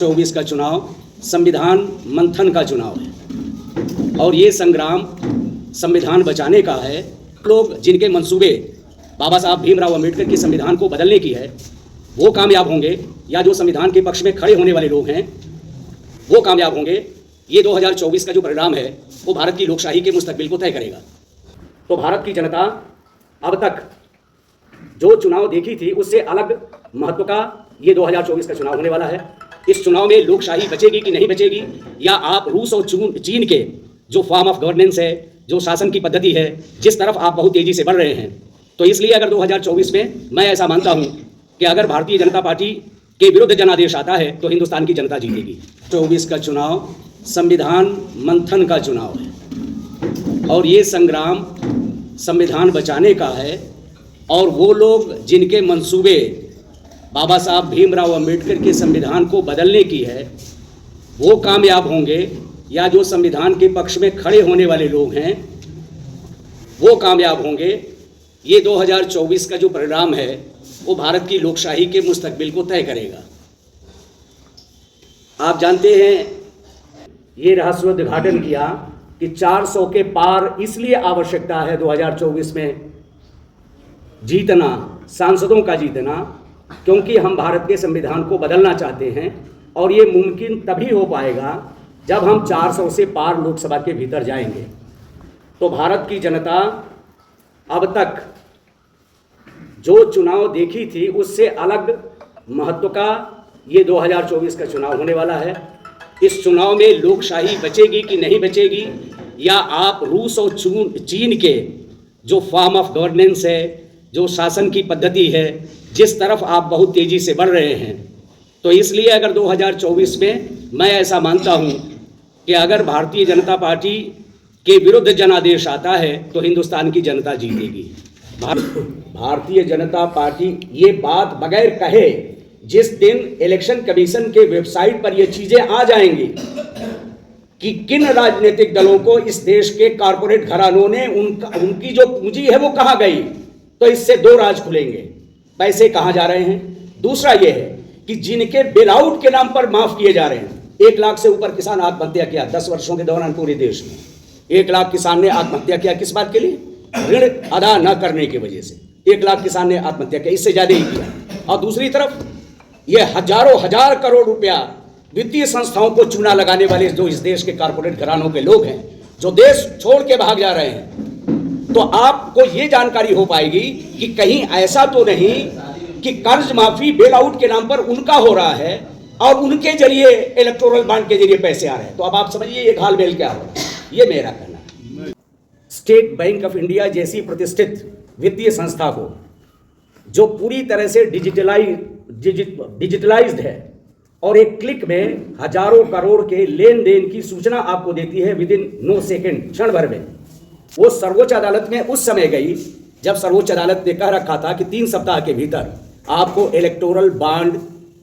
24 का चुनाव संविधान मंथन का चुनाव है और ये संग्राम संविधान बचाने का है। लोग जिनके मंसूबे बाबा साहब भीमराव अंबेडकर के संविधान को बदलने की है वो कामयाब होंगे, या जो संविधान के पक्ष में खड़े होने वाले लोग हैं वो कामयाब होंगे। ये 2024 का जो परिणाम है वो भारत की लोकशाही के मुस्तकबिल को तय करेगा। तो भारत की जनता अब तक जो चुनाव देखी थी उससे अलग महत्व का ये 2024 का चुनाव होने वाला है। इस चुनाव में लोकशाही बचेगी कि नहीं बचेगी, या आप रूस और चीन के जो फॉर्म ऑफ गवर्नेंस है, जो शासन की पद्धति है, जिस तरफ आप बहुत तेजी से बढ़ रहे हैं, तो इसलिए अगर 2024 में मैं ऐसा मानता हूं कि अगर भारतीय जनता पार्टी के विरुद्ध जनादेश आता है तो हिंदुस्तान की जनता जीतेगी। 24 का चुनाव संविधान मंथन का चुनाव है और ये संग्राम संविधान बचाने का है। और वो लोग जिनके मंसूबे बाबा साहब भीमराव अंबेडकर के संविधान को बदलने की है वो कामयाब होंगे, या जो संविधान के पक्ष में खड़े होने वाले लोग हैं वो कामयाब होंगे। ये 2024 का जो परिणाम है वो भारत की लोकशाही के मुस्तकबिल को तय करेगा। आप जानते हैं ये रहस्योद्घाटन किया कि 400 के पार इसलिए आवश्यकता है 2024 में जीतना, सांसदों का जीतना, क्योंकि हम भारत के संविधान को बदलना चाहते हैं और ये मुमकिन तभी हो पाएगा जब हम 400 से पार लोकसभा के भीतर जाएंगे। तो भारत की जनता अब तक जो चुनाव देखी थी उससे अलग महत्व का ये 2024 का चुनाव होने वाला है। इस चुनाव में लोकशाही बचेगी कि नहीं बचेगी, या आप रूस और चीन के जो फॉर्म ऑफ गवर्नेंस है, जो शासन की पद्धति है, जिस तरफ आप बहुत तेज़ी से बढ़ रहे हैं, तो इसलिए अगर 2024 में मैं ऐसा मानता हूं कि अगर भारतीय जनता पार्टी के विरुद्ध जनादेश आता है तो हिंदुस्तान की जनता जीतेगी। भारतीय जनता पार्टी ये बात बगैर कहे, जिस दिन इलेक्शन कमीशन के वेबसाइट पर ये चीज़ें आ जाएंगी कि किन राजनीतिक दलों को इस देश के कारपोरेट घरानों ने उनकी जो पूंजी है वो कहाँ गई, तो इससे दो राज खुलेंगे। पैसे कहाँ जा रहे हैं, दूसरा ये है कि जिनके बेल आउट के नाम पर माफ किए जा रहे हैं। 1 लाख से ऊपर किसान आत्महत्या किया 10 वर्षों के दौरान पूरे देश में। 1 लाख किसान ने आत्महत्या किया किस बात के लिए? ऋण अदा न करने की वजह से 1 लाख किसान ने आत्महत्या किया, इससे ज्यादा ही किया। और दूसरी तरफ ये हजारों हजार करोड़ रुपया वित्तीय संस्थाओं को चूना लगाने वाले जो इस देश के कारपोरेट घरानों के लोग हैं, जो देश छोड़ के भाग जा रहे हैं, तो आपको ये जानकारी हो पाएगी कि कहीं ऐसा तो नहीं कि कर्ज माफी बेल आउट के नाम पर उनका हो रहा है और उनके जरिए इलेक्टोरल बॉन्ड के जरिए पैसे आ रहे हैं। तो अब आप समझिए ये घालमेल क्या हो, ये मेरा कहना है। स्टेट बैंक ऑफ इंडिया जैसी प्रतिष्ठित वित्तीय संस्था को, जो पूरी तरह से डिजिटलाइज्ड है और एक क्लिक में हजारों करोड़ के लेन देन की सूचना आपको देती है विद इन नो सेकेंड, क्षण भर में, वो सर्वोच्च अदालत में उस समय गई जब सर्वोच्च अदालत ने कह रखा था कि 3 सप्ताह के भीतर आपको इलेक्टोरल बॉन्ड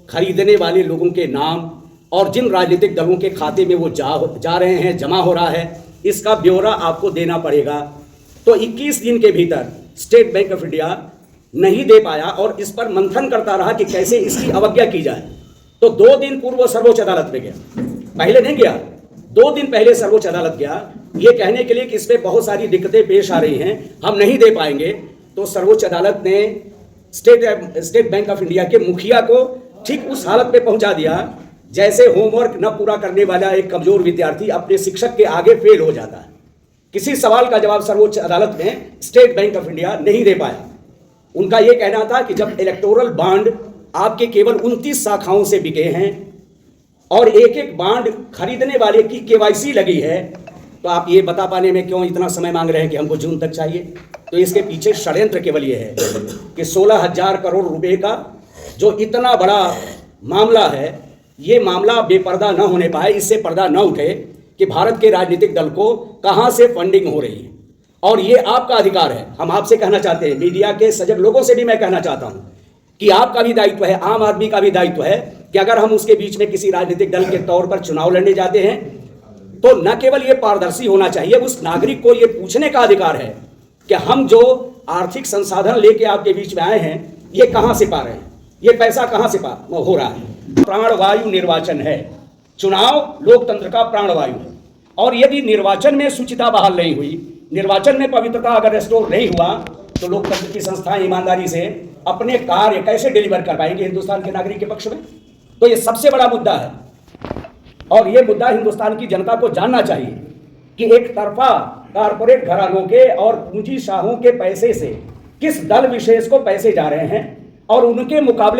खरीदने वाले लोगों के नाम और जिन राजनीतिक दलों के खाते में वो जा रहे हैं, जमा हो रहा है, इसका ब्यौरा आपको देना पड़ेगा। तो 21 दिन के भीतर स्टेट बैंक ऑफ इंडिया नहीं दे पाया और इस पर मंथन करता रहा कि कैसे इसकी अवज्ञा की जाए। तो 2 दिन पूर्व सर्वोच्च अदालत में गया, पहले नहीं गया, 2 दिन पहले सर्वोच्च अदालत गया ये कहने के लिए कि इसमें बहुत सारी दिक्कतें पेश आ रही हैं, हम नहीं दे पाएंगे। तो सर्वोच्च अदालत ने स्टेट बैंक ऑफ इंडिया के मुखिया को ठीक उस हालत में पहुंचा दिया जैसे होमवर्क न पूरा करने वाला एक कमजोर विद्यार्थी अपने शिक्षक के आगे फेल हो जाता है। किसी सवाल का जवाब सर्वोच्च अदालत में स्टेट बैंक ऑफ इंडिया नहीं दे पाया। उनका यह कहना था कि जब इलेक्टोरल बॉन्ड आपके केवल 29 शाखाओं से बिके हैं और एक एक बॉन्ड खरीदने वाले की केवाईसी लगी है, तो आप ये बता पाने में क्यों इतना समय मांग रहे हैं कि हमको जून तक चाहिए? तो इसके पीछे षड्यंत्र केवल ये है कि 16,000 करोड़ रुपए का जो इतना बड़ा मामला है, ये मामला बेपर्दा न होने पाए, इससे पर्दा न उठे कि भारत के राजनीतिक दल को कहाँ से फंडिंग हो रही है। और ये आपका अधिकार है। हम आपसे कहना चाहते हैं, मीडिया के सजग लोगों से भी मैं कहना चाहता हूँ कि आपका भी दायित्व है, आम आदमी का भी दायित्व है कि अगर हम उसके बीच में किसी राजनीतिक दल के तौर पर चुनाव लड़ने जाते हैं तो न केवल ये पारदर्शी होना चाहिए, उस नागरिक को ये पूछने का अधिकार है कि हम जो आर्थिक संसाधन लेके आपके बीच में आए हैं ये कहाँ से पा रहे हैं, ये पैसा कहाँ से हो रहा है। प्राणवायु निर्वाचन है। चुनाव लोकतंत्र का प्राणवायु है, और यदि निर्वाचन में शुचिता बहाल नहीं हुई, निर्वाचन में पवित्रता अगर रेस्टोर नहीं हुआ, तो लोकतंत्र की संस्थाएं ईमानदारी से अपने कार्य कैसे डिलीवर कर पाएंगे हिंदुस्तान के नागरिक के पक्ष में? तो ये सबसे बड़ा मुद्दा है, और ये मुद्दा हिंदुस्तान की जनता को जानना चाहिए कि एक तरफा कारपोरेट घरानों के और पूंजी शाहों के पैसे से किस दल विशेष को पैसे जा रहे हैं, और उनके मुकाबले